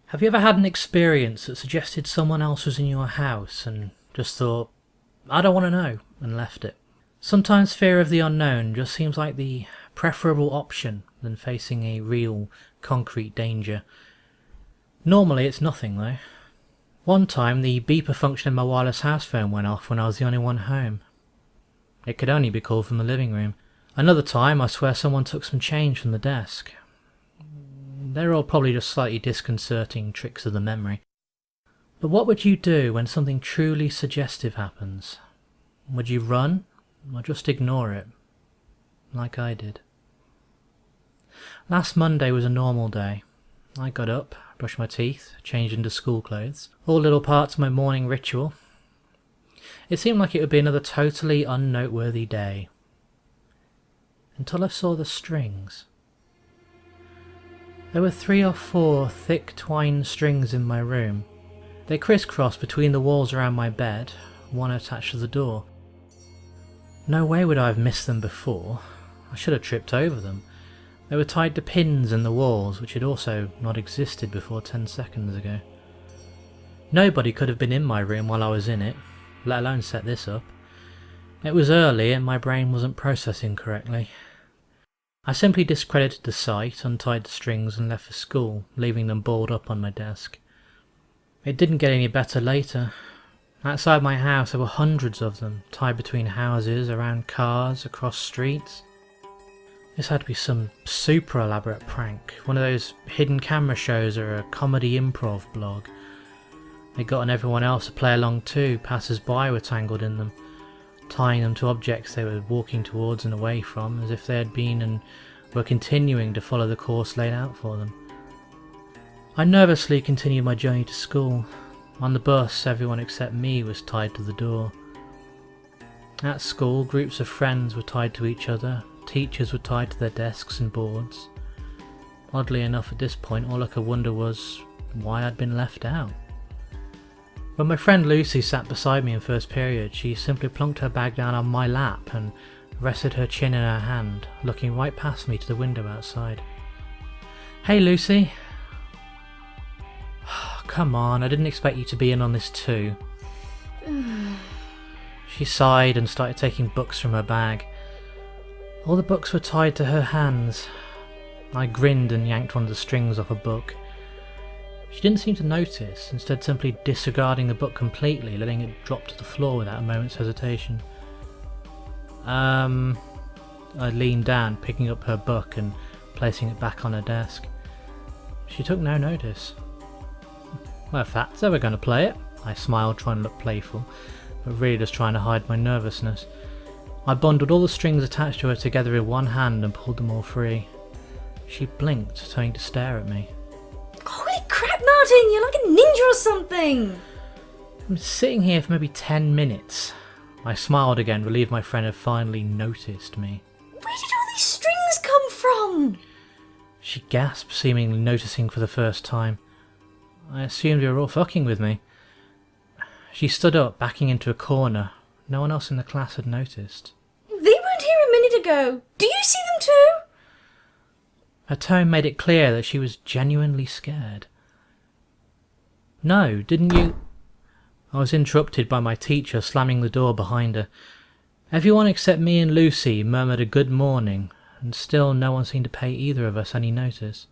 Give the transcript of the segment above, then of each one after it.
Have you ever had an experience that suggested someone else was in your house and just thought, I don't want to know, and left it? Sometimes fear of the unknown just seems like the preferable option than facing a real, concrete danger. Normally it's nothing though. One time the beeper function in my wireless house phone went off when I was the only one home. It could only be called from the living room. Another time I swear someone took some change from the desk. They're all probably just slightly disconcerting tricks of the memory. But what would you do when something truly suggestive happens? Would you run, or just ignore it, like I did? Last Monday was a normal day. I got up, brushed my teeth, changed into school clothes, all little parts of my morning ritual. It seemed like it would be another totally unnoteworthy day. Until I saw the strings. There were 3 or 4 thick twine strings in my room. They crisscrossed between the walls around my bed, one attached to the door. No way would I have missed them before. I should have tripped over them. They were tied to pins in the walls, which had also not existed before 10 seconds ago. Nobody could have been in my room while I was in it, let alone set this up. It was early and my brain wasn't processing correctly. I simply discredited the sight, untied the strings and left for school, leaving them balled up on my desk. It didn't get any better later. Outside my house there were hundreds of them, tied between houses, around cars, across streets. This had to be some super elaborate prank, one of those hidden camera shows or a comedy improv blog. They'd gotten everyone else to play along too, passers-by were tangled in them, tying them to objects they were walking towards and away from, as if they had been and were continuing to follow the course laid out for them. I nervously continued my journey to school. On the bus, everyone except me was tied to the door. At school, groups of friends were tied to each other, teachers were tied to their desks and boards. Oddly enough, at this point, all I could wonder was why I'd been left out. When my friend Lucy sat beside me in first period, she simply plunked her bag down on my lap and rested her chin in her hand, looking right past me to the window outside. Hey Lucy. Come on, I didn't expect you to be in on this too. She sighed and started taking books from her bag. All the books were tied to her hands. I grinned and yanked one of the strings off a book. She didn't seem to notice, instead simply disregarding the book completely, letting it drop to the floor without a moment's hesitation. I leaned down, picking up her book and placing it back on her desk. She took no notice. Well, if that's ever going to play it, I smiled, trying to look playful, but really just trying to hide my nervousness. I bundled all the strings attached to her together in one hand and pulled them all free. She blinked, turning to stare at me. Holy crap, Martin! You're like a ninja or something! I'm sitting here for maybe 10 minutes. I smiled again, relieved my friend had finally noticed me. Where did all these strings come from? She gasped, seemingly noticing for the first time. I assumed you were all fucking with me. She stood up, backing into a corner. No one else in the class had noticed. They weren't here a minute ago. Do you see them too? Her tone made it clear that she was genuinely scared. No, didn't you? I was interrupted by my teacher slamming the door behind her. Everyone except me and Lucy murmured a good morning, and still no one seemed to pay either of us any notice.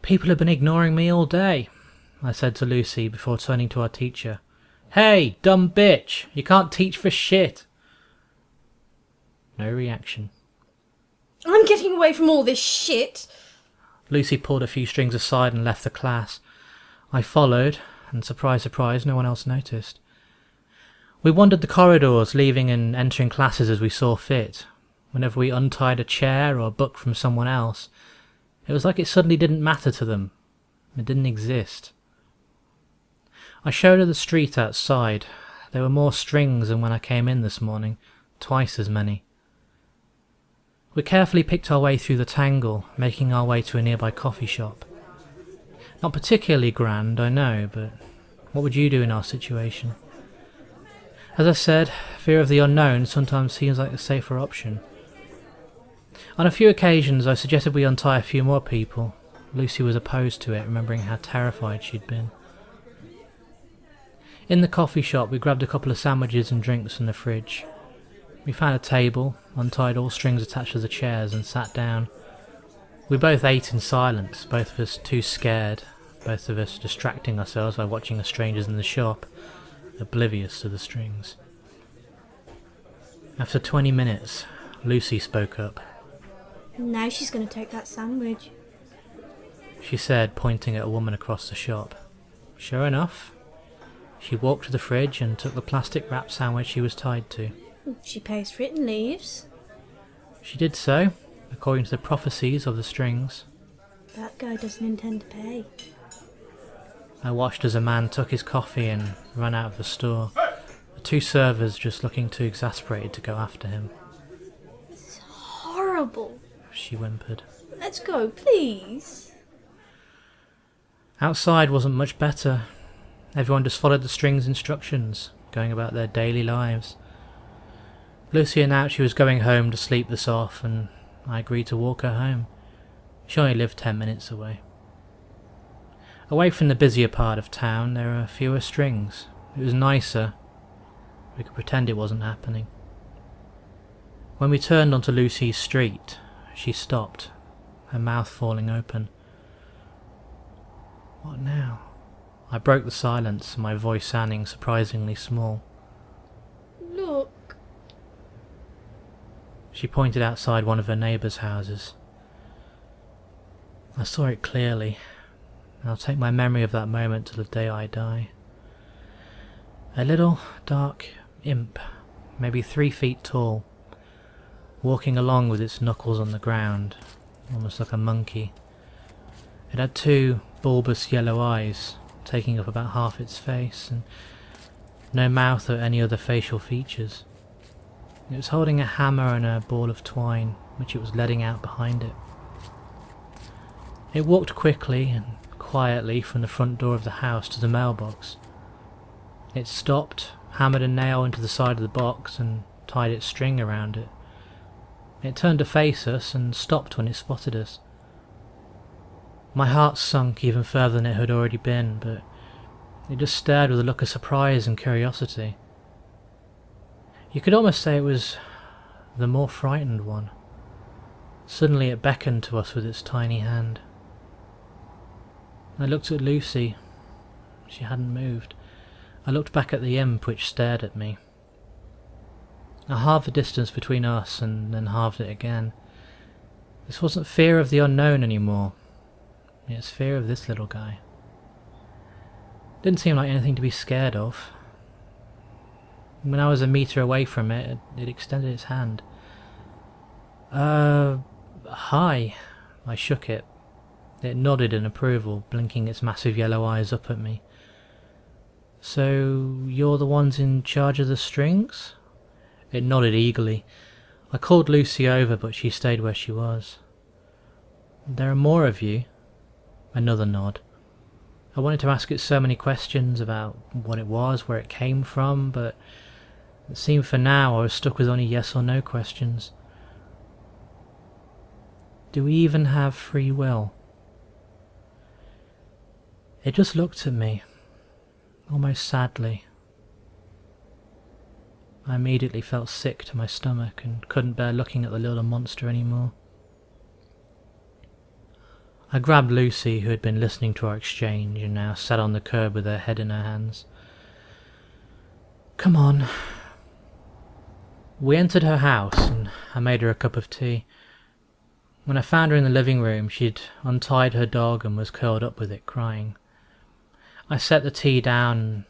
People have been ignoring me all day, I said to Lucy before turning to our teacher. Hey, dumb bitch, you can't teach for shit. No reaction. I'm getting away from all this shit. Lucy pulled a few strings aside and left the class. I followed, and surprise, surprise, no one else noticed. We wandered the corridors, leaving and entering classes as we saw fit. Whenever we untied a chair or a book from someone else, it was like it suddenly didn't matter to them. It didn't exist. I showed her the street outside. There were more strings than when I came in this morning, twice as many. We carefully picked our way through the tangle, making our way to a nearby coffee shop. Not particularly grand, I know, but what would you do in our situation? As I said, fear of the unknown sometimes seems like the safer option. On a few occasions I suggested we untie a few more people, Lucy was opposed to it, remembering how terrified she'd been. In the coffee shop, we grabbed a couple of sandwiches and drinks from the fridge. We found a table, untied all strings attached to the chairs, and sat down. We both ate in silence, both of us too scared, both of us distracting ourselves by watching the strangers in the shop, oblivious to the strings. After 20 minutes, Lucy spoke up. Now she's going to take that sandwich. She said, pointing at a woman across the shop. Sure enough, she walked to the fridge and took the plastic wrap sandwich she was tied to. She pays for it and leaves. She did so, according to the prophecies of the strings. That guy doesn't intend to pay. I watched as a man took his coffee and ran out of the store, the two servers just looking too exasperated to go after him. This is horrible. She whimpered. Let's go, please. Outside wasn't much better. Everyone just followed the strings' instructions, going about their daily lives. Lucy announced she was going home to sleep this off, and I agreed to walk her home. She only lived 10 minutes away. Away from the busier part of town, there are fewer strings. It was nicer. We could pretend it wasn't happening. When we turned onto Lucy's street, she stopped, her mouth falling open. What now? I broke the silence, my voice sounding surprisingly small. Look. She pointed outside one of her neighbours' houses. I saw it clearly, and I'll take my memory of that moment till the day I die. A little, dark imp, maybe 3 feet tall, walking along with its knuckles on the ground, almost like a monkey. It had 2 bulbous yellow eyes, taking up about half its face, and no mouth or any other facial features. It was holding a hammer and a ball of twine, which it was letting out behind it. It walked quickly and quietly from the front door of the house to the mailbox. It stopped, hammered a nail into the side of the box, and tied its string around it. It turned to face us and stopped when it spotted us. My heart sunk even further than it had already been, but it just stared with a look of surprise and curiosity. You could almost say it was the more frightened one. Suddenly it beckoned to us with its tiny hand. I looked at Lucy. She hadn't moved. I looked back at the imp, which stared at me. I halved the distance between us and then halved it again. This wasn't fear of the unknown anymore. It's fear of this little guy. Didn't seem like anything to be scared of. When I was a metre away from it, it extended its hand. Hi. I shook it. It nodded in approval, blinking its massive yellow eyes up at me. So, you're the ones in charge of the strings? It nodded eagerly. I called Lucy over, but she stayed where she was. There are more of you. Another nod. I wanted to ask it so many questions about what it was, where it came from, but it seemed for now I was stuck with only yes or no questions. Do we even have free will? It just looked at me, almost sadly. I immediately felt sick to my stomach and couldn't bear looking at the little monster anymore. I grabbed Lucy, who had been listening to our exchange and now sat on the curb with her head in her hands. Come on. We entered her house and I made her a cup of tea. When I found her in the living room, she'd untied her dog and was curled up with it, crying. I set the tea down and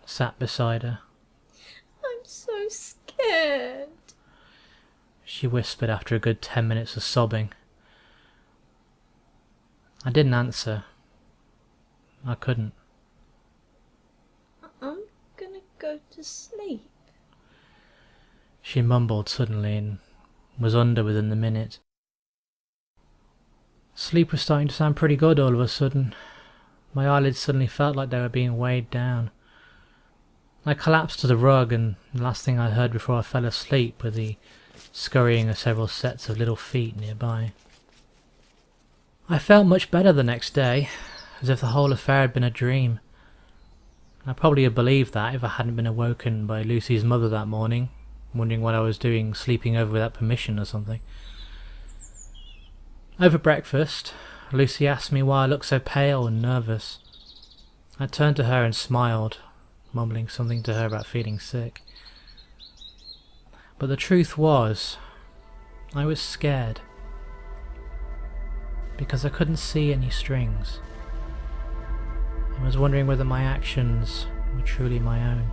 sat beside her. I'm so scared. She whispered after a good 10 minutes of sobbing. I didn't answer. I couldn't. I'm gonna go to sleep. She mumbled suddenly and was under within the minute. Sleep was starting to sound pretty good all of a sudden. My eyelids suddenly felt like they were being weighed down. I collapsed to the rug, and the last thing I heard before I fell asleep were the scurrying of several sets of little feet nearby. I felt much better the next day, as if the whole affair had been a dream. I probably had believed that if I hadn't been awoken by Lucy's mother that morning, wondering what I was doing sleeping over without permission or something. Over breakfast, Lucy asked me why I looked so pale and nervous. I turned to her and smiled, mumbling something to her about feeling sick. But the truth was, I was scared, because I couldn't see any strings. I was wondering whether my actions were truly my own.